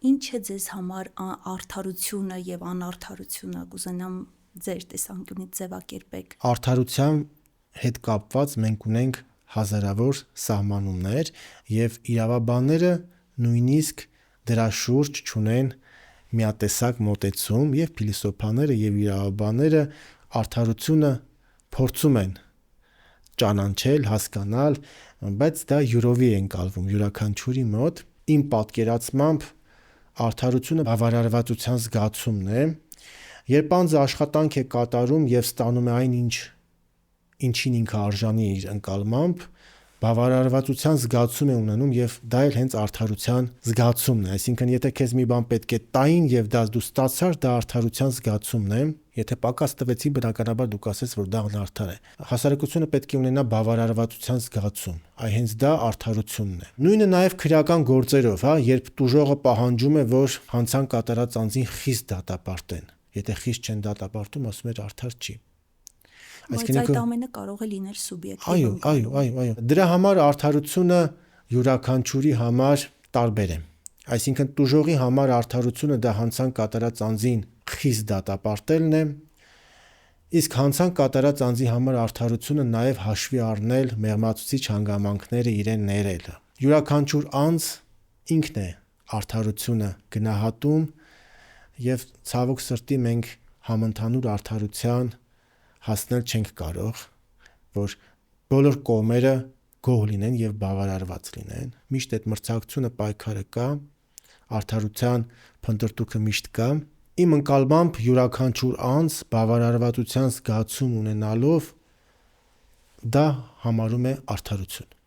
Ինչ է ձեզ համար արդարությունը եւ անարդարությունը, կուզենամ ձեր տեսանկյունից ձևակերպեք։ Արդարության հետ կապված մենք ունենք հազարավոր սահմանումներ եւ իրավաբանները նույնիսկ դրա շուրջ չունեն միատեսակ մոտեցում եւ փիլիսոփաները եւ իրավաբանները արդարությունը փորձում են ճանաչել, հասկանալ, բայց դա յուրովի է ընկալվում յուրաքանչյուրի մոտ։ Իմ պատկերացմամբ արդարությունը բավարարվածության զգացումն է, երբ անձը աշխատանք է կատարում եւ ստանում է այն, ինչին ինքը արժանի է իր ընկալմամբ, բավարարվածության զգացում է ունենում եւ դա էլ հենց արդարության զգացումն է։ Այսինքն, եթե քեզ մի բան պետք է տային եւ դա դու ստացար, դա արդարության զգացումն է։ Եթե պակաս տվեցի, բնականաբար դու կասես, որ դա անարդար է։ Հասարակությունը պետք է ունենա բավարարվածության զգացում, հենց դա արդարությունն է։ Նույնը նաեւ քրեական գործերով, երբ տուժողը պահանջում է, որ հանցանք կատարած անձին խիստ դատապարտեն։ Եթե խիստ չեն դատապարտում, ասում է արդար չի։ Բայց այդ ամենը կարող է լինել սուբյեկտիվ։ Այո։ Դրա համար արդարությունը յուրաքանչյուրի համար տարբեր է։ Այսինքն տուժողի համար արդարությունը դա հանցանք կատարած անձին խիստ դատապարտելն է, իսկ հանցանք կատարած անձի համար արդարությունը նաև հաշվի առնել մեղմացուցիչ հանգամանքները իրեն ներելը։ Յուրաքանչյուր անձ ինքն է արդարությունը գնահատում եւ ցավոք սրտի մենք համընդհանուր արդարության հասնել չենք կարող, որ բոլոր կողմերը գոհ լինեն եւ բավարարված լինեն։ Միշտ այդ մրցակցությունը պայքարը կա, արդարության փնտրտուքը միշտ կա։ Իմ ընկալմամբ յուրաքանչյուր անձ բավարարվածության զգացում ունենալով դա համարում է արդարություն։